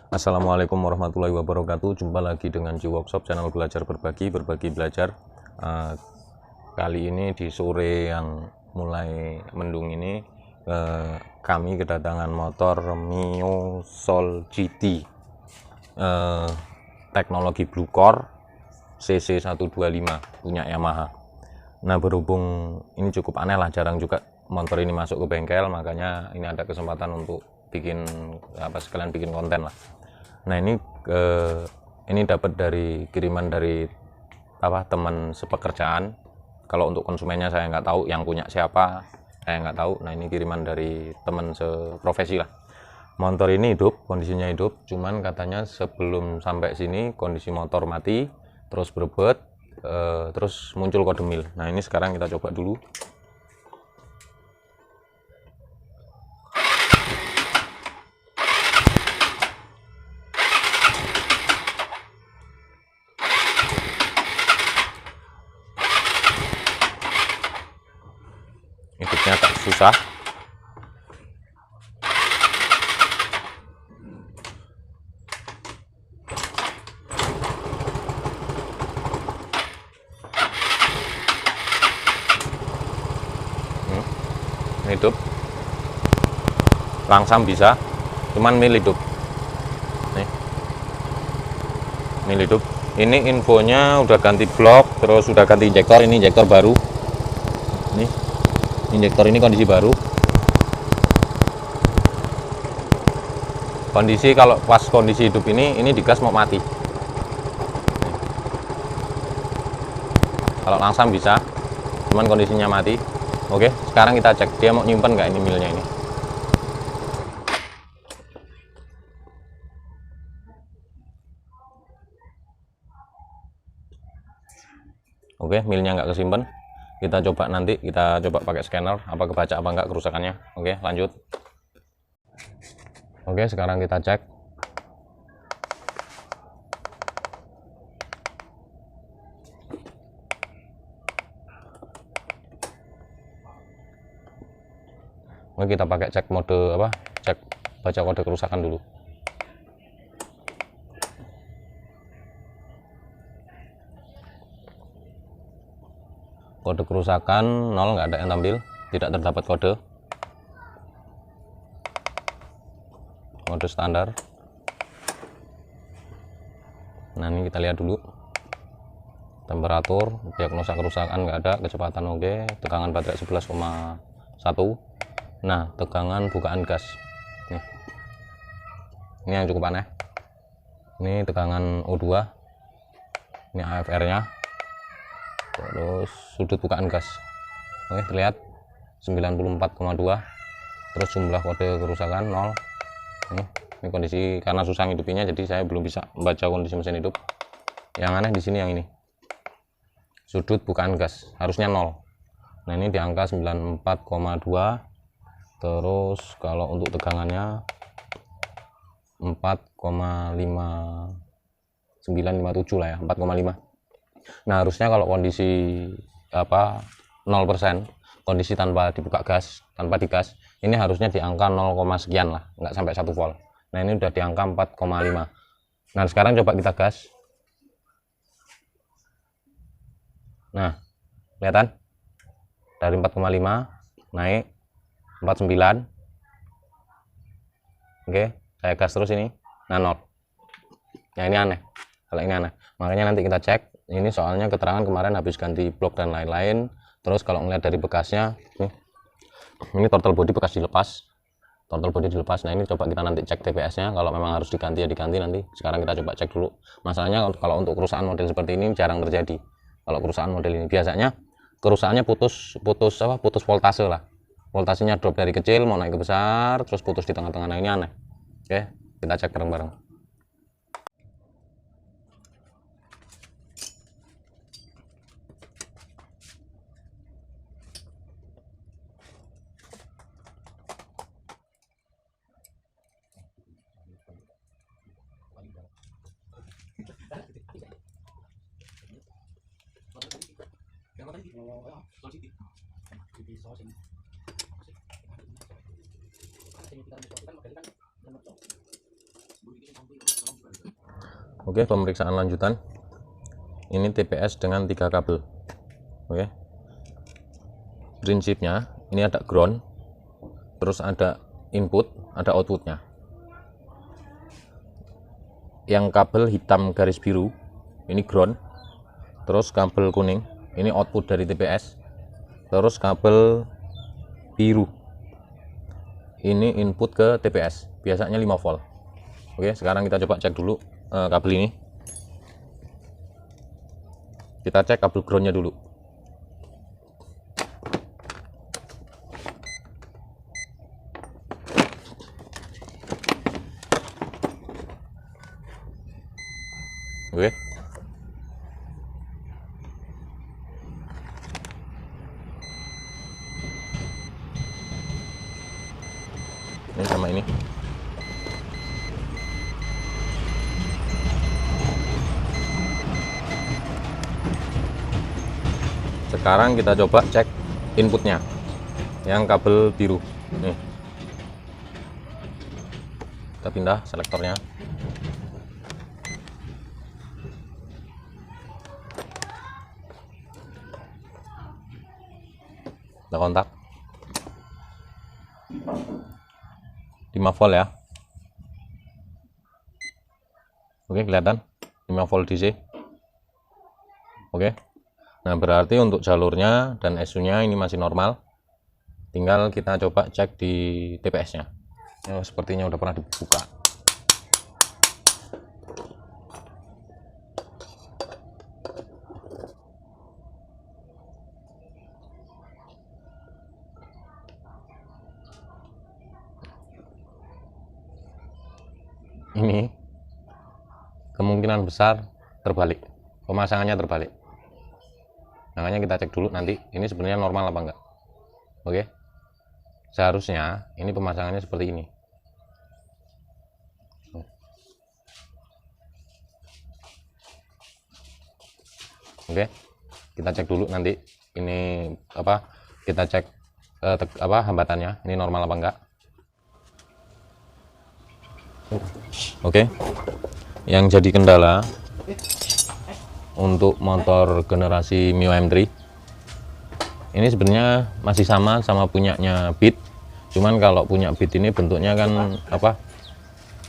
Assalamualaikum warahmatullahi wabarakatuh. Jumpa lagi dengan Ji Workshop, channel belajar berbagi belajar. Kali ini di sore yang mulai mendung ini, kami kedatangan motor Mio Soul GT, teknologi Blue Core CC 125 punya Yamaha. Nah, berhubung ini cukup aneh lah, jarang juga motor ini masuk ke bengkel, makanya ini ada kesempatan untuk bikin sekalian bikin konten lah. Nah, ini dapat dari kiriman dari teman sepekerjaan. Kalau untuk konsumennya saya nggak tahu, yang punya siapa saya nggak tahu. Nah, ini kiriman dari teman seprofesi lah. Motor ini hidup, kondisinya hidup, cuman katanya sebelum sampai sini kondisi motor mati, terus berebut, terus muncul kode mil. Nah, ini sekarang kita coba dulu. Hidupnya agak susah. Hidup langsam bisa, cuman mil hidup nih, mil hidup. Ini infonya udah ganti blok, terus udah ganti injektor. Ini injektor baru nih, injektor ini kondisi baru. Kondisi kalau pas kondisi hidup ini digas mau mati. Kalau langsam bisa, cuman kondisinya mati. Oke, sekarang kita cek dia mau nyimpen nggak ini milnya ini. Oke, milnya nggak kesimpan. Kita coba nanti, kita coba pakai scanner, apa kebaca apa nggak kerusakannya. Oke, lanjut. Oke, sekarang kita cek. Oke, kita pakai cek mode cek baca kode kerusakan dulu. Kode kerusakan 0, nggak ada yang tampil, tidak terdapat kode. Mode standar. Nah, ini kita lihat dulu. Temperatur, diagnosa kerusakan nggak ada, kecepatan oke, tegangan baterai 11,1. Nah, tegangan bukaan gas nih, ini yang cukup aneh. Ini tegangan O2, ini AFR nya, terus sudut bukaan gas oke, terlihat 94,2. terus jumlah kode kerusakan 0. Ini kondisi, karena susah hidupinya jadi saya belum bisa membaca kondisi mesin hidup. Yang aneh di sini yang ini, sudut bukaan gas harusnya 0. Nah, ini di angka 94,2. terus kalau untuk tegangannya 4,5957 lah ya, 4,5. Nah, harusnya kalau kondisi 0%, kondisi tanpa dibuka gas, tanpa digas, ini harusnya di angka 0, sekian lah, nggak sampai 1 volt. Nah, ini udah di angka 4,5. Nah, sekarang coba kita gas. Nah, kelihatan dari 4,5 naik 49. Oke, saya gas terus ini. Nah, 0. Nah, ini aneh. Kalau ini aneh, makanya nanti kita cek. Ini soalnya keterangan kemarin habis ganti blok dan lain-lain. Terus kalau ngeliat dari bekasnya, ini throttle body bekas dilepas. Throttle body dilepas. Nah, ini coba kita nanti cek TPS-nya. Kalau memang harus diganti ya diganti nanti. Sekarang kita coba cek dulu. Masalahnya kalau untuk kerusakan model seperti ini jarang terjadi. Kalau kerusakan model ini biasanya kerusakannya putus voltase lah. Voltasenya drop dari kecil mau naik ke besar, terus putus di tengah-tengah. Nah, ini aneh. Oke, kita cek bareng-bareng. Oke, pemeriksaan lanjutan. Ini TPS dengan 3 kabel. Oke. Prinsipnya ini ada ground, terus ada input, ada outputnya. Yang kabel hitam garis biru ini ground, terus kabel kuning ini output dari TPS, terus kabel biru ini input ke TPS, biasanya 5 volt. Oke, sekarang kita coba cek dulu kabel ini. Kita cek kabel groundnya dulu. Oke. Ini sama ini. Sekarang kita coba cek inputnya yang kabel biru nih. Kita pindah selektornya. Kita kontak 5 volt ya. Oke, kelihatan 5 volt DC. Oke. Nah, berarti untuk jalurnya dan SU-nya ini masih normal. Tinggal kita coba cek di TPS-nya. Oh, sepertinya udah pernah dibuka. Ini kemungkinan besar terbalik, pemasangannya terbalik. Makanya kita cek dulu nanti ini sebenarnya normal apa enggak. Oke, seharusnya ini pemasangannya seperti ini. Oke, kita cek dulu nanti ini apa, kita cek hambatannya ini normal apa enggak. Oke, yang jadi kendala untuk motor generasi Mio M3 ini sebenarnya masih sama punyanya Beat, cuman kalau punya Beat ini bentuknya kan apa,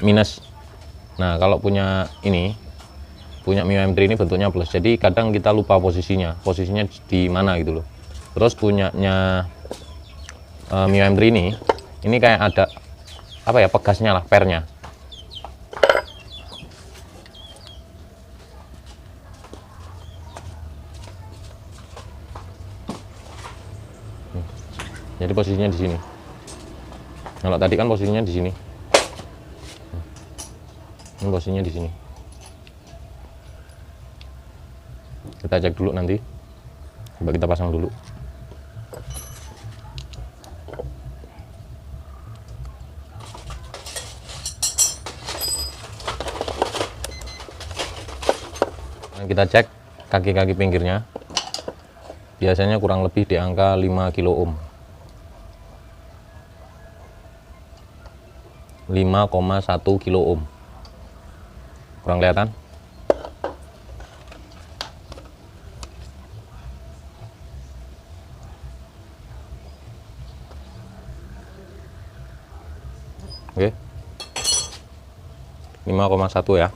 minus. Nah, kalau punya punya Mio M3 ini bentuknya plus, jadi kadang kita lupa posisinya di mana gitu loh. Terus punyanya Mio M3 ini kayak ada apa ya, pegasnya lah, pernya. Jadi posisinya di sini. Kalau tadi kan posisinya di sini. Ini posisinya di sini. Kita cek dulu nanti. Coba kita pasang dulu. Nah, kita cek kaki-kaki pinggirnya. Biasanya kurang lebih di angka 5 kilo ohm. 5,1 kilo ohm. Kurang kelihatan? Oke. 5,1 ya.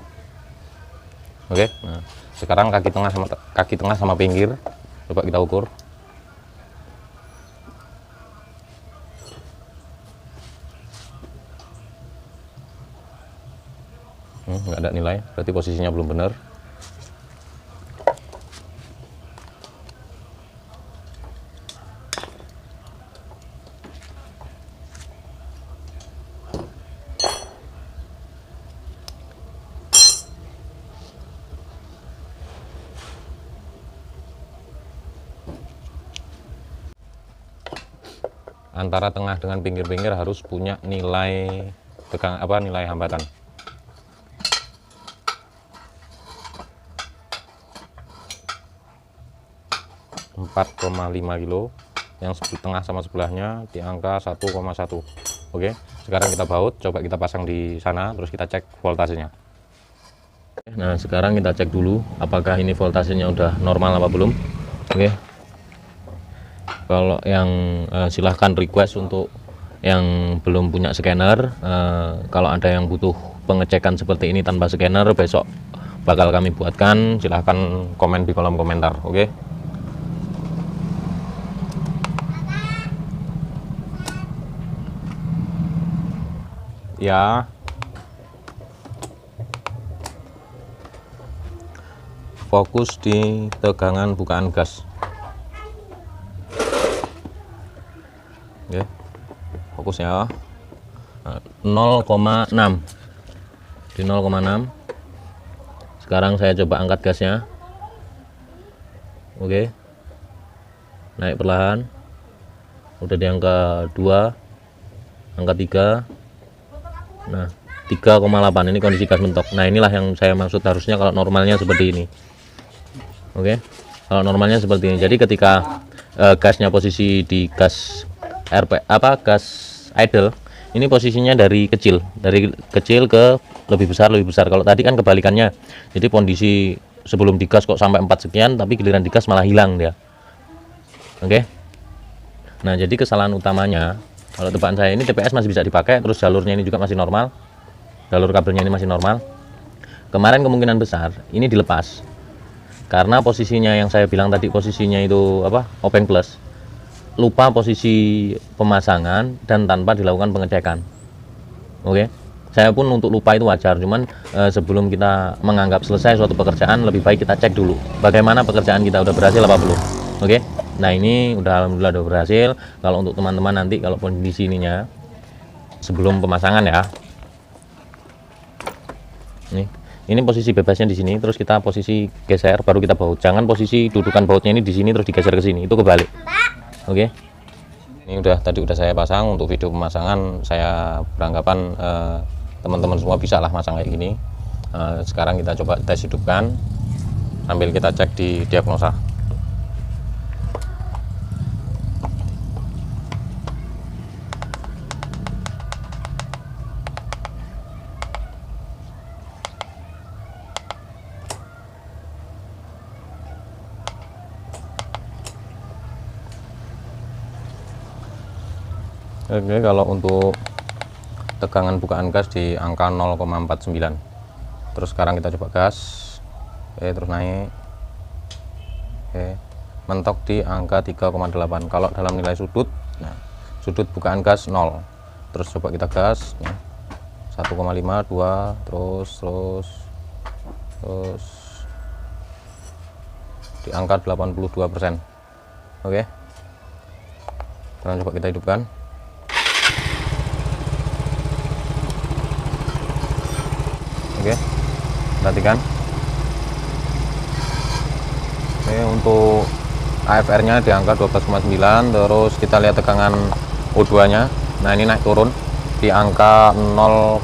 Oke. Nah, sekarang kaki tengah sama pinggir coba kita ukur. Nggak ada nilai, berarti posisinya belum benar. Antara tengah dengan pinggir-pinggir harus punya nilai nilai hambatan. Empat 4,5 kilo, yang tengah sama sebelahnya di angka 1,1. Oke, sekarang kita baut, coba kita pasang di sana, terus kita cek voltasenya. Nah, sekarang kita cek dulu apakah ini voltasenya udah normal apa belum. Oke. Kalau yang silahkan request untuk yang belum punya scanner, kalau ada yang butuh pengecekan seperti ini tanpa scanner, besok bakal kami buatkan. Silahkan komen di kolom komentar. Oke. Ya, fokus di tegangan bukaan gas. Oke, fokus ya. 0,6 di 0,6. Sekarang saya coba angkat gasnya. Oke, naik perlahan. Udah di angka 2, angka 3. Nah, 3,8 ini kondisi gas mentok. Nah, inilah yang saya maksud, harusnya kalau normalnya seperti ini. Oke, kalau normalnya seperti ini. Jadi ketika gasnya posisi di gas gas idle, ini posisinya dari kecil ke lebih besar. Kalau tadi kan kebalikannya. Jadi kondisi sebelum digas kok sampai 4 sekian, tapi giliran digas malah hilang dia. Oke. Nah, jadi kesalahan utamanya, kalau tebakan saya ini TPS masih bisa dipakai, terus jalurnya ini juga masih normal, jalur kabelnya ini masih normal. Kemarin kemungkinan besar ini dilepas karena posisinya yang saya bilang tadi, posisinya itu apa, open plus, lupa posisi pemasangan dan tanpa dilakukan pengecekan. Oke, saya pun untuk lupa itu wajar, cuman sebelum kita menganggap selesai suatu pekerjaan, lebih baik kita cek dulu bagaimana pekerjaan kita, udah berhasil apa belum. Oke. Nah, ini udah alhamdulillah udah berhasil. Kalau untuk teman-teman nanti kalau kondisi ininya sebelum pemasangan ya, nih, ini posisi bebasnya di sini, terus kita posisi geser, baru kita baut. Jangan posisi dudukan bautnya ini di sini terus digeser ke sini, itu kebalik. Oke. Ini tadi udah saya pasang. Untuk video pemasangan saya beranggapan teman-teman semua bisa lah masang kayak gini. Sekarang kita coba tes hidupkan sambil kita cek di diagnosa. Oke, kalau untuk tegangan bukaan gas di angka 0,49. Terus sekarang kita coba gas. Oke, terus naik. Oke, mentok di angka 3,8. Kalau dalam nilai sudut, nah, sudut bukaan gas 0. Terus coba kita gas, ya. 1,5, 2, terus di angka 82%. Oke. Sekarang coba kita hidupkan. Oke, perhatikan. Oke, untuk AFR nya di angka 12,9. Terus kita lihat tegangan O2 nya. Nah, ini naik turun di angka 0,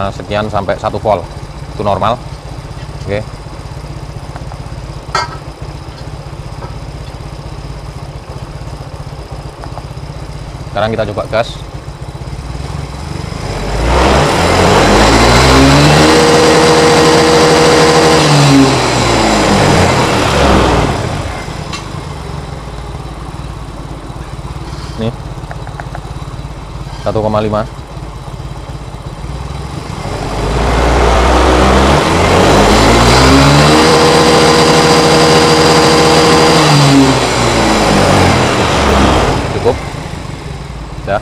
sekian sampai 1 volt, itu normal. Oke, sekarang kita coba gas. Nih 1,5. Cukup ya,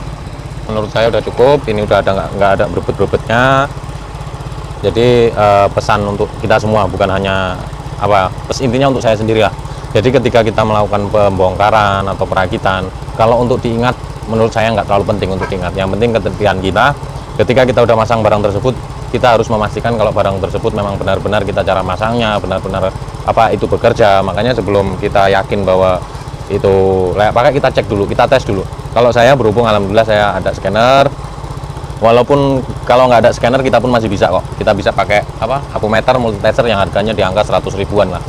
menurut saya udah cukup. Ini udah nggak ada berebut-berebutnya. Jadi pesan untuk kita semua, bukan hanya intinya untuk saya sendiri lah. Jadi ketika kita melakukan pembongkaran atau perakitan, kalau untuk diingat, menurut saya nggak terlalu penting untuk diingat. Yang penting ketepian kita. Ketika kita udah masang barang tersebut, kita harus memastikan kalau barang tersebut memang benar-benar kita cara masangnya benar-benar itu bekerja. Makanya sebelum kita yakin bahwa itu layak pakai, kita cek dulu, kita tes dulu. Kalau saya berhubung alhamdulillah saya ada scanner. Walaupun kalau nggak ada scanner, kita pun masih bisa kok. Kita bisa pakai apometer multitester yang harganya di angka 100 ribuan lah.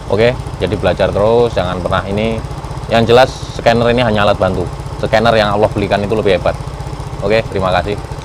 Oke, jadi belajar terus, jangan pernah ini. Yang jelas scanner ini hanya alat bantu. Scanner yang Allah belikan itu lebih hebat. Oke, terima kasih.